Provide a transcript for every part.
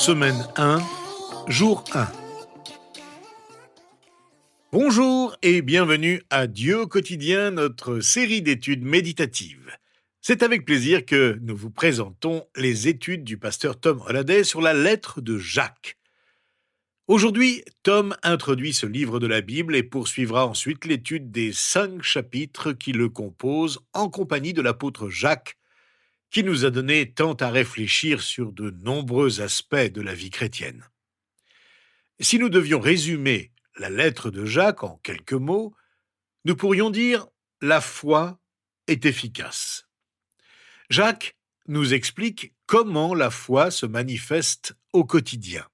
Semaine 1, jour 1. Bonjour et bienvenue à Dieu au quotidien, notre série d'études méditatives. C'est avec plaisir que nous vous présentons les études du pasteur Tom Holliday sur la lettre de Jacques. Aujourd'hui, Tom introduit ce livre de la Bible et poursuivra ensuite l'étude des 5 chapitres qui le composent en compagnie de l'apôtre Jacques, qui nous a donné tant à réfléchir sur de nombreux aspects de la vie chrétienne. Si nous devions résumer la lettre de Jacques en quelques mots, nous pourrions dire « la foi est efficace ». Jacques nous explique comment la foi se manifeste au quotidien.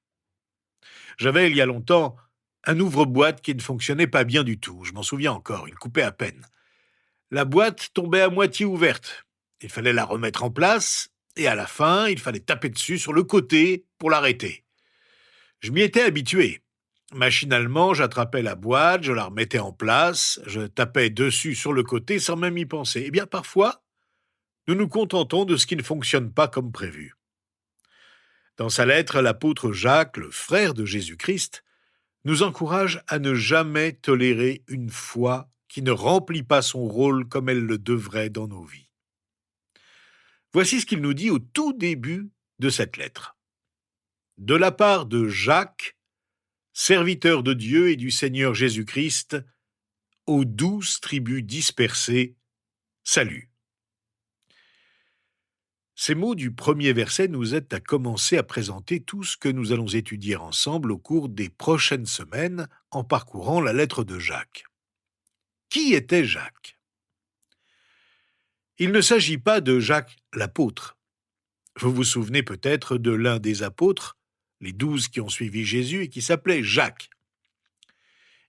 J'avais il y a longtemps un ouvre-boîte qui ne fonctionnait pas bien du tout, je m'en souviens encore, il coupait à peine. La boîte tombait à moitié ouverte, il fallait la remettre en place et à la fin, il fallait taper dessus sur le côté pour l'arrêter. Je m'y étais habitué. Machinalement, j'attrapais la boîte, je la remettais en place, je tapais dessus sur le côté sans même y penser. Eh bien, parfois, nous nous contentons de ce qui ne fonctionne pas comme prévu. Dans sa lettre, l'apôtre Jacques, le frère de Jésus-Christ, nous encourage à ne jamais tolérer une foi qui ne remplit pas son rôle comme elle le devrait dans nos vies. Voici ce qu'il nous dit au tout début de cette lettre. De la part de Jacques, serviteur de Dieu et du Seigneur Jésus-Christ, aux 12 tribus dispersées, salut. Ces mots du premier verset nous aident à commencer à présenter tout ce que nous allons étudier ensemble au cours des prochaines semaines en parcourant la lettre de Jacques. Qui était Jacques ? Il ne s'agit pas de Jacques l'apôtre. Vous vous souvenez peut-être de l'un des apôtres, les 12 qui ont suivi Jésus et qui s'appelait Jacques.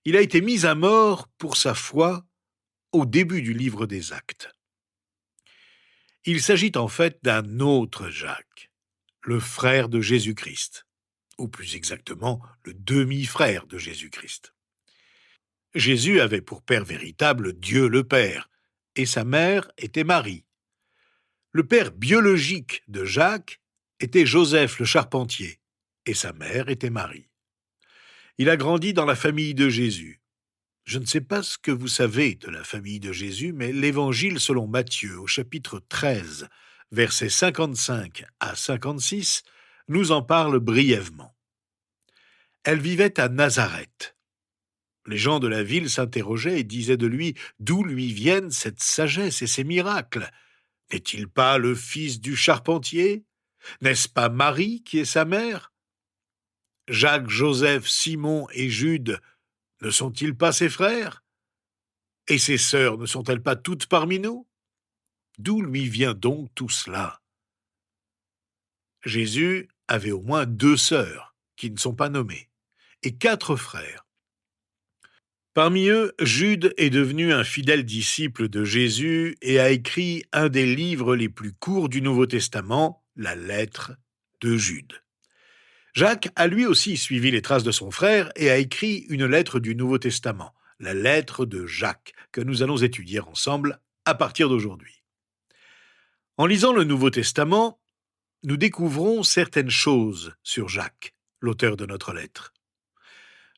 Il a été mis à mort pour sa foi au début du livre des Actes. Il s'agit en fait d'un autre Jacques, le frère de Jésus-Christ, ou plus exactement le demi-frère de Jésus-Christ. Jésus avait pour père véritable Dieu le Père, et sa mère était Marie. Le père biologique de Jacques était Joseph le charpentier, et sa mère était Marie. Il a grandi dans la famille de Jésus. Je ne sais pas ce que vous savez de la famille de Jésus, mais l'Évangile selon Matthieu, au chapitre 13, versets 55 à 56, nous en parle brièvement. Elle vivait à Nazareth. Les gens de la ville s'interrogeaient et disaient de lui « D'où lui viennent cette sagesse et ces miracles ? N'est-il pas le fils du charpentier ? N'est-ce pas Marie qui est sa mère ? Jacques, Joseph, Simon et Jude ne sont-ils pas ses frères ? Et ses sœurs ne sont-elles pas toutes parmi nous ? D'où lui vient donc tout cela ? » Jésus avait au moins 2 sœurs, qui ne sont pas nommées, et 4 frères. Parmi eux, Jude est devenu un fidèle disciple de Jésus et a écrit un des livres les plus courts du Nouveau Testament, la lettre de Jude. Jacques a lui aussi suivi les traces de son frère et a écrit une lettre du Nouveau Testament, la lettre de Jacques, que nous allons étudier ensemble à partir d'aujourd'hui. En lisant le Nouveau Testament, nous découvrons certaines choses sur Jacques, l'auteur de notre lettre.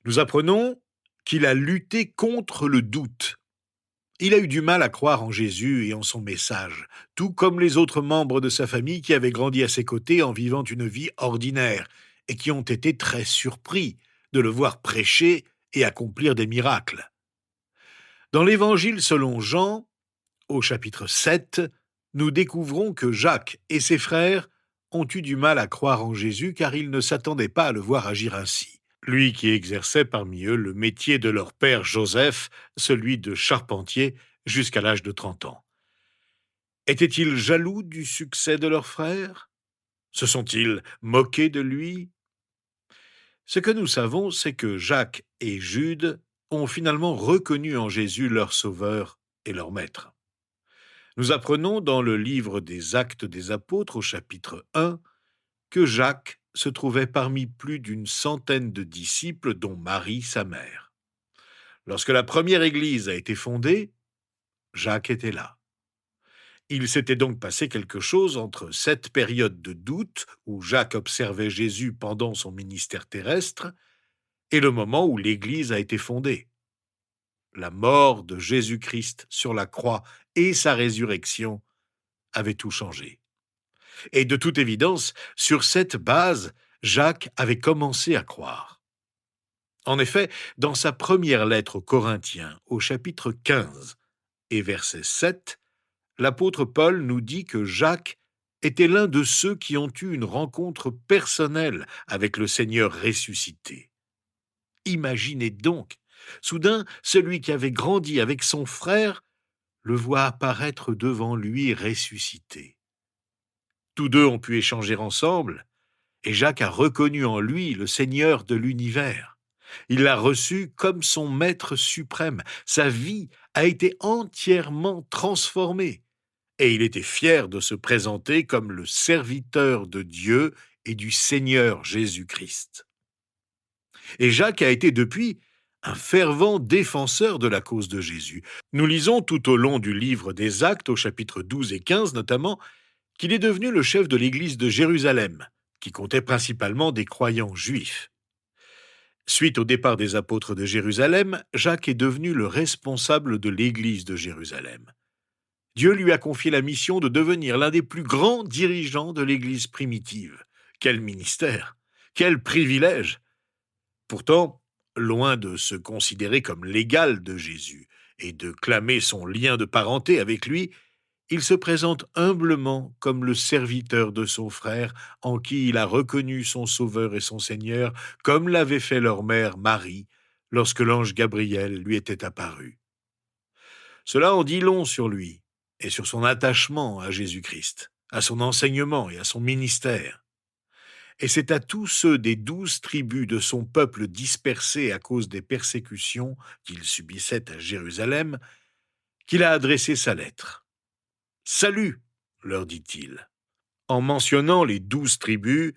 Nous apprenons qu'il a lutté contre le doute. Il a eu du mal à croire en Jésus et en son message, tout comme les autres membres de sa famille qui avaient grandi à ses côtés en vivant une vie ordinaire et qui ont été très surpris de le voir prêcher et accomplir des miracles. Dans l'Évangile selon Jean, au chapitre 7, nous découvrons que Jacques et ses frères ont eu du mal à croire en Jésus car ils ne s'attendaient pas à le voir agir ainsi. Lui qui exerçait parmi eux le métier de leur père Joseph, celui de charpentier, jusqu'à l'âge de 30 ans. Étaient-ils jaloux du succès de leur frère ? Se sont-ils moqués de lui ? Ce que nous savons, c'est que Jacques et Jude ont finalement reconnu en Jésus leur sauveur et leur maître. Nous apprenons dans le livre des Actes des Apôtres au chapitre 1 que Jacques se trouvait parmi plus d'100 de disciples, dont Marie, sa mère. Lorsque la première église a été fondée, Jacques était là. Il s'était donc passé quelque chose entre cette période de doute où Jacques observait Jésus pendant son ministère terrestre et le moment où l'Église a été fondée. La mort de Jésus-Christ sur la croix et sa résurrection avaient tout changé. Et de toute évidence, sur cette base, Jacques avait commencé à croire. En effet, dans sa première lettre aux Corinthiens, au chapitre 15 et verset 7, l'apôtre Paul nous dit que Jacques était l'un de ceux qui ont eu une rencontre personnelle avec le Seigneur ressuscité. Imaginez donc, soudain, celui qui avait grandi avec son frère le voit apparaître devant lui ressuscité. Tous deux ont pu échanger ensemble, et Jacques a reconnu en lui le Seigneur de l'univers. Il l'a reçu comme son maître suprême. Sa vie a été entièrement transformée. Et il était fier de se présenter comme le serviteur de Dieu et du Seigneur Jésus-Christ. Et Jacques a été depuis un fervent défenseur de la cause de Jésus. Nous lisons tout au long du livre des Actes, au chapitre 12 et 15 notamment, qu'il est devenu le chef de l'église de Jérusalem, qui comptait principalement des croyants juifs. Suite au départ des apôtres de Jérusalem, Jacques est devenu le responsable de l'église de Jérusalem. Dieu lui a confié la mission de devenir l'un des plus grands dirigeants de l'Église primitive. Quel ministère! Quel privilège! Pourtant, loin de se considérer comme l'égal de Jésus et de clamer son lien de parenté avec lui, il se présente humblement comme le serviteur de son frère en qui il a reconnu son Sauveur et son Seigneur, comme l'avait fait leur mère Marie lorsque l'ange Gabriel lui était apparu. Cela en dit long sur lui et sur son attachement à Jésus-Christ, à son enseignement et à son ministère. Et c'est à tous ceux des 12 tribus de son peuple dispersés à cause des persécutions qu'il subissait à Jérusalem qu'il a adressé sa lettre. « Salut !» leur dit-il. En mentionnant les 12 tribus,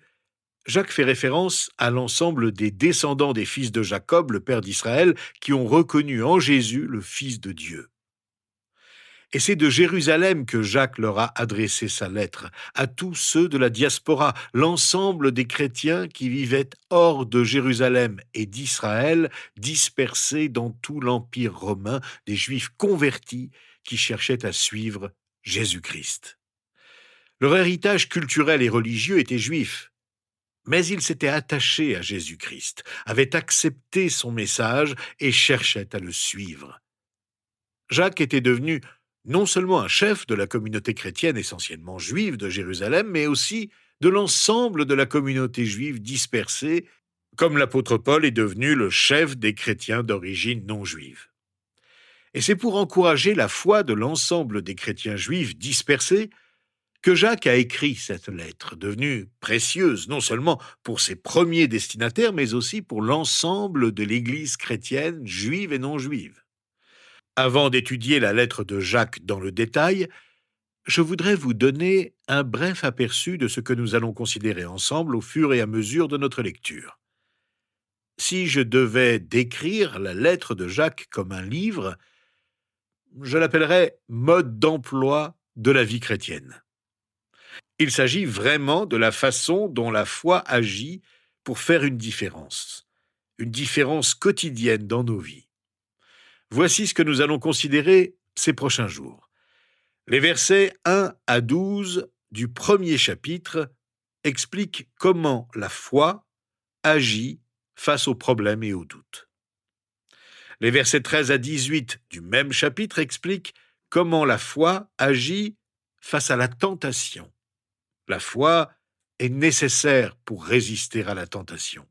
Jacques fait référence à l'ensemble des descendants des fils de Jacob, le père d'Israël, qui ont reconnu en Jésus le Fils de Dieu. Et c'est de Jérusalem que Jacques leur a adressé sa lettre, à tous ceux de la diaspora, l'ensemble des chrétiens qui vivaient hors de Jérusalem et d'Israël, dispersés dans tout l'Empire romain, des Juifs convertis qui cherchaient à suivre Jésus-Christ. Leur héritage culturel et religieux était juif, mais ils s'étaient attachés à Jésus-Christ, avaient accepté son message et cherchaient à le suivre. Jacques était devenu non seulement un chef de la communauté chrétienne essentiellement juive de Jérusalem, mais aussi de l'ensemble de la communauté juive dispersée, comme l'apôtre Paul est devenu le chef des chrétiens d'origine non juive. Et c'est pour encourager la foi de l'ensemble des chrétiens juifs dispersés que Jacques a écrit cette lettre, devenue précieuse non seulement pour ses premiers destinataires, mais aussi pour l'ensemble de l'Église chrétienne, juive et non juive. Avant d'étudier la lettre de Jacques dans le détail, je voudrais vous donner un bref aperçu de ce que nous allons considérer ensemble au fur et à mesure de notre lecture. Si je devais décrire la lettre de Jacques comme un livre, je l'appellerais « Mode d'emploi de la vie chrétienne ». Il s'agit vraiment de la façon dont la foi agit pour faire une différence quotidienne dans nos vies. Voici ce que nous allons considérer ces prochains jours. Les versets 1 à 12 du premier chapitre expliquent comment la foi agit face aux problèmes et aux doutes. Les versets 13 à 18 du même chapitre expliquent comment la foi agit face à la tentation. La foi est nécessaire pour résister à la tentation.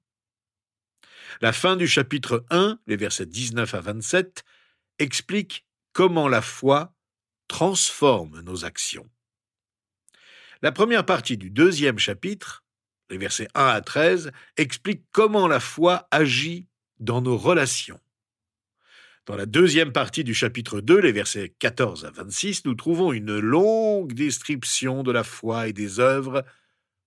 La fin du chapitre 1, les versets 19 à 27, explique comment la foi transforme nos actions. La première partie du deuxième chapitre, les versets 1 à 13, explique comment la foi agit dans nos relations. Dans la deuxième partie du chapitre 2, les versets 14 à 26, nous trouvons une longue description de la foi et des œuvres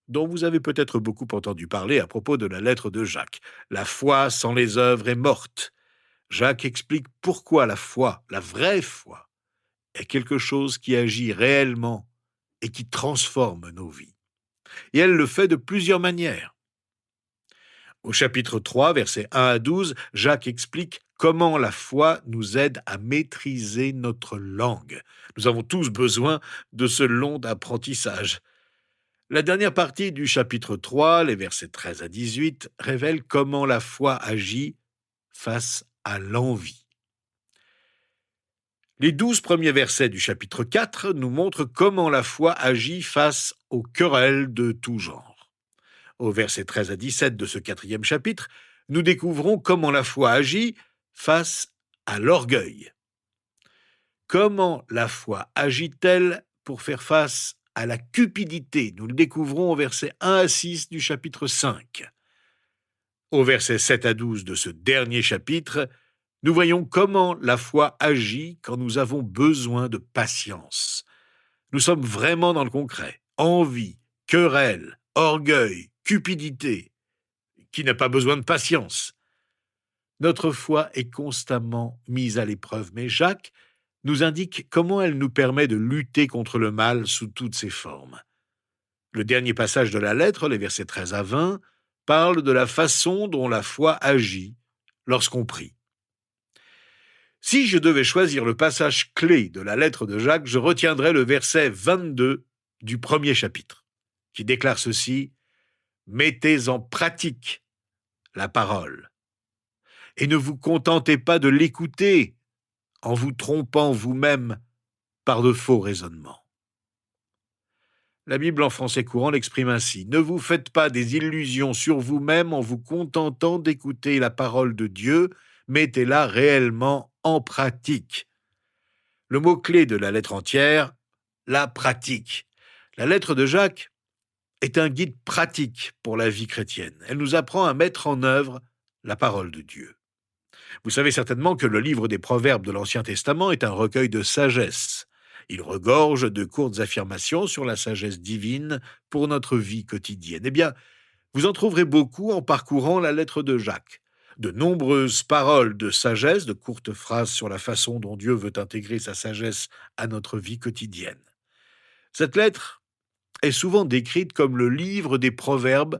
dont vous avez peut-être beaucoup entendu parler à propos de la lettre de Jacques. La foi sans les œuvres est morte. Jacques explique pourquoi la foi, la vraie foi, est quelque chose qui agit réellement et qui transforme nos vies. Et elle le fait de plusieurs manières. Au chapitre 3, versets 1 à 12, Jacques explique comment la foi nous aide à maîtriser notre langue. Nous avons tous besoin de ce long apprentissage. La dernière partie du chapitre 3, les versets 13 à 18, révèle comment la foi agit face à l'envie. Les 12 premiers versets du chapitre 4 nous montrent comment la foi agit face aux querelles de tout genre. Au verset 13 à 17 de ce 4e chapitre, nous découvrons comment la foi agit face à l'orgueil. Comment la foi agit-elle pour faire face à la cupidité? Nous le découvrons au verset 1 à 6 du chapitre 5. Au verset 7 à 12 de ce dernier chapitre, nous voyons comment la foi agit quand nous avons besoin de patience. Nous sommes vraiment dans le concret. Envie, querelle, orgueil, cupidité. Qui n'a pas besoin de patience? Notre foi est constamment mise à l'épreuve, mais Jacques nous indique comment elle nous permet de lutter contre le mal sous toutes ses formes. Le dernier passage de la lettre, les versets 13 à 20, parle de la façon dont la foi agit lorsqu'on prie. Si je devais choisir le passage clé de la lettre de Jacques, je retiendrais le verset 22 du premier chapitre, qui déclare ceci: « Mettez en pratique la parole, et ne vous contentez pas de l'écouter en vous trompant vous-même par de faux raisonnements. » La Bible en français courant l'exprime ainsi: « Ne vous faites pas des illusions sur vous-même en vous contentant d'écouter la parole de Dieu, mettez-la réellement en pratique. » Le mot-clé de la lettre entière, la pratique. La lettre de Jacques est un guide pratique pour la vie chrétienne. Elle nous apprend à mettre en œuvre la parole de Dieu. Vous savez certainement que le livre des Proverbes de l'Ancien Testament est un recueil de sagesse. Il regorge de courtes affirmations sur la sagesse divine pour notre vie quotidienne. Eh bien, vous en trouverez beaucoup en parcourant la lettre de Jacques. De nombreuses paroles de sagesse, de courtes phrases sur la façon dont Dieu veut intégrer sa sagesse à notre vie quotidienne. Cette lettre est souvent décrite comme le livre des Proverbes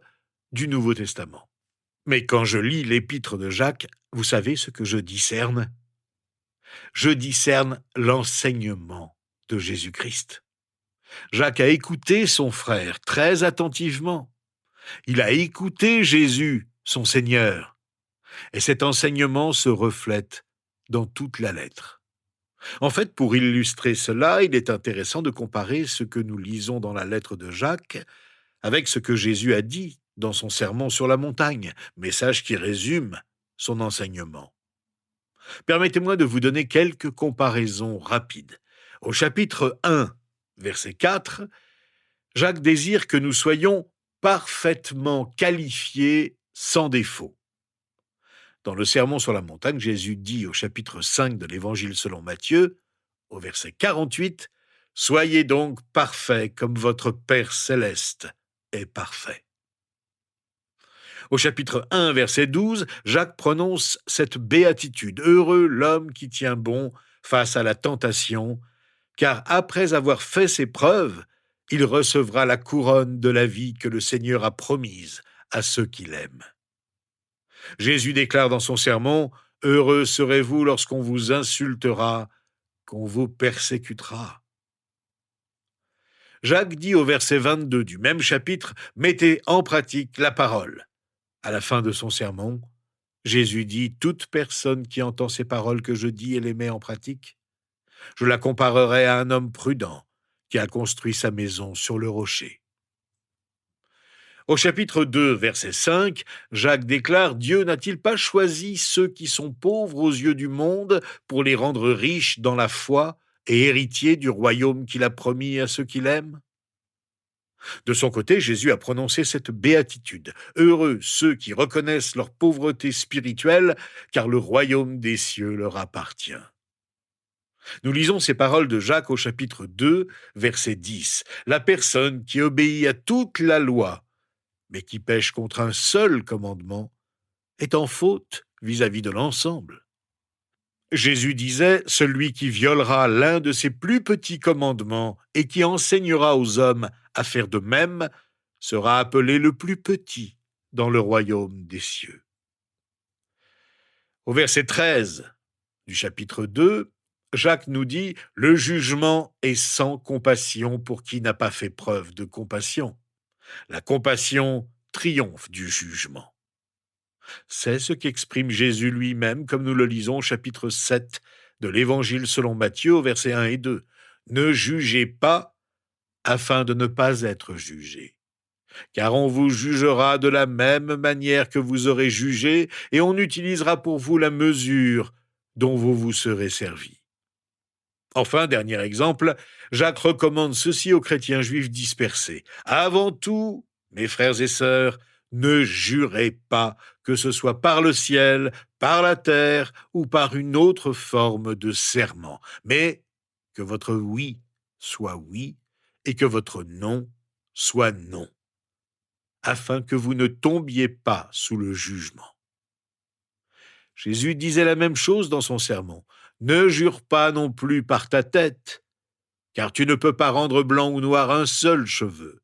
du Nouveau Testament. Mais quand je lis l'épître de Jacques, vous savez ce que je discerne? Je discerne l'enseignement de Jésus-Christ. Jacques a écouté son frère très attentivement. Il a écouté Jésus, son Seigneur. Et cet enseignement se reflète dans toute la lettre. En fait, pour illustrer cela, il est intéressant de comparer ce que nous lisons dans la lettre de Jacques avec ce que Jésus a dit dans son sermon sur la montagne, message qui résume son enseignement. Permettez-moi de vous donner quelques comparaisons rapides. Au chapitre 1, verset 4, Jacques désire que nous soyons parfaitement qualifiés sans défaut. Dans le sermon sur la montagne, Jésus dit au chapitre 5 de l'Évangile selon Matthieu, au verset 48, « Soyez donc parfaits comme votre Père céleste est parfait. » Au chapitre 1, verset 12, Jacques prononce cette béatitude. « Heureux l'homme qui tient bon face à la tentation, car après avoir fait ses preuves, il recevra la couronne de la vie que le Seigneur a promise à ceux qui l'aiment. » Jésus déclare dans son sermon, « Heureux serez-vous lorsqu'on vous insultera, qu'on vous persécutera. » Jacques dit au verset 22 du même chapitre, « Mettez en pratique la parole. » À la fin de son sermon, Jésus dit, « Toute personne qui entend ces paroles que je dis et les met en pratique, je la comparerai à un homme prudent qui a construit sa maison sur le rocher. » Au chapitre 2, verset 5, Jacques déclare, « Dieu n'a-t-il pas choisi ceux qui sont pauvres aux yeux du monde pour les rendre riches dans la foi et héritiers du royaume qu'il a promis à ceux qui l'aiment ?» De son côté, Jésus a prononcé cette béatitude. « Heureux ceux qui reconnaissent leur pauvreté spirituelle, car le royaume des cieux leur appartient. » Nous lisons ces paroles de Jacques au chapitre 2, verset 10. « La personne qui obéit à toute la loi, mais qui pêche contre un seul commandement, est en faute vis-à-vis de l'ensemble. » Jésus disait « Celui qui violera l'un de ces plus petits commandements et qui enseignera aux hommes à faire de même sera appelé le plus petit dans le royaume des cieux. » Au verset 13 du chapitre 2, Jacques nous dit « Le jugement est sans compassion pour qui n'a pas fait preuve de compassion. La compassion triomphe du jugement. » C'est ce qu'exprime Jésus lui-même, comme nous le lisons au chapitre 7 de l'Évangile selon Matthieu, versets 1 et 2. « Ne jugez pas, afin de ne pas être jugés. Car on vous jugera de la même manière que vous aurez jugé, et on utilisera pour vous la mesure dont vous vous serez servis. » Enfin, dernier exemple, Jacques recommande ceci aux chrétiens juifs dispersés. « Avant tout, mes frères et sœurs, ne jurez pas, que ce soit par le ciel, par la terre ou par une autre forme de serment, mais que votre oui soit oui et que votre non soit non, afin que vous ne tombiez pas sous le jugement. » Jésus disait la même chose dans son sermon. « Ne jure pas non plus par ta tête, car tu ne peux pas rendre blanc ou noir un seul cheveu.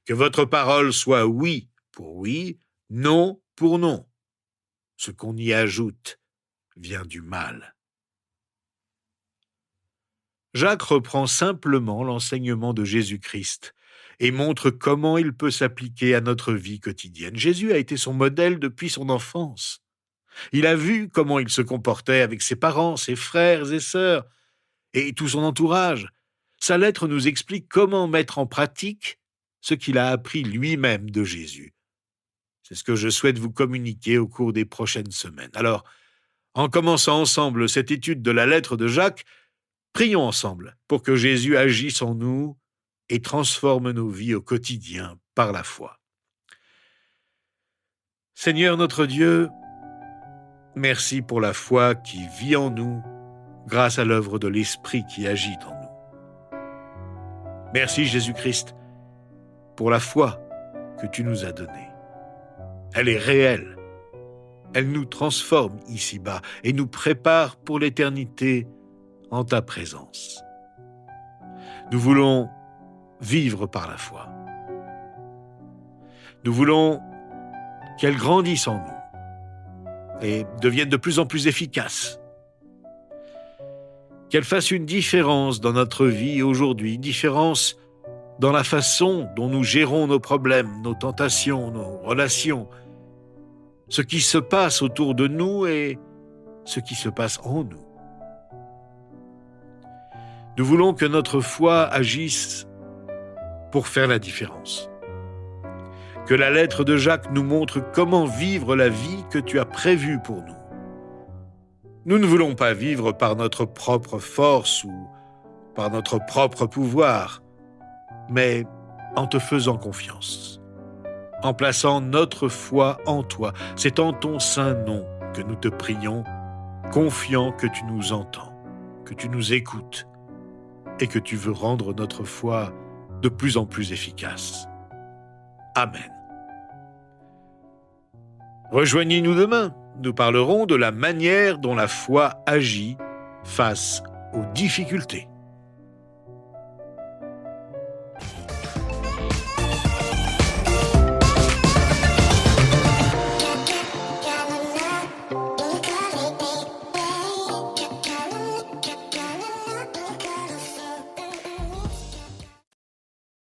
Que votre parole soit oui pour oui, non pour non. Ce qu'on y ajoute vient du mal. » Jacques reprend simplement l'enseignement de Jésus-Christ et montre comment il peut s'appliquer à notre vie quotidienne. Jésus a été son modèle depuis son enfance. Il a vu comment il se comportait avec ses parents, ses frères et sœurs et tout son entourage. Sa lettre nous explique comment mettre en pratique ce qu'il a appris lui-même de Jésus. C'est ce que je souhaite vous communiquer au cours des prochaines semaines. Alors, en commençant ensemble cette étude de la lettre de Jacques, prions ensemble pour que Jésus agisse en nous et transforme nos vies au quotidien par la foi. Seigneur notre Dieu, merci pour la foi qui vit en nous grâce à l'œuvre de l'Esprit qui agit en nous. Merci Jésus-Christ pour la foi que tu nous as donnée. Elle est réelle. Elle nous transforme ici-bas et nous prépare pour l'éternité en ta présence. Nous voulons vivre par la foi. Nous voulons qu'elle grandisse en nous et devienne de plus en plus efficace. Qu'elle fasse une différence dans notre vie aujourd'hui, une différence dans la façon dont nous gérons nos problèmes, nos tentations, nos relations, ce qui se passe autour de nous et ce qui se passe en nous. Nous voulons que notre foi agisse pour faire la différence. Que la lettre de Jacques nous montre comment vivre la vie que tu as prévue pour nous. Nous ne voulons pas vivre par notre propre force ou par notre propre pouvoir, mais en te faisant confiance, en plaçant notre foi en toi. C'est en ton saint nom que nous te prions, confiants que tu nous entends, que tu nous écoutes et que tu veux rendre notre foi de plus en plus efficace. Amen. Rejoignez-nous demain. Nous parlerons de la manière dont la foi agit face aux difficultés.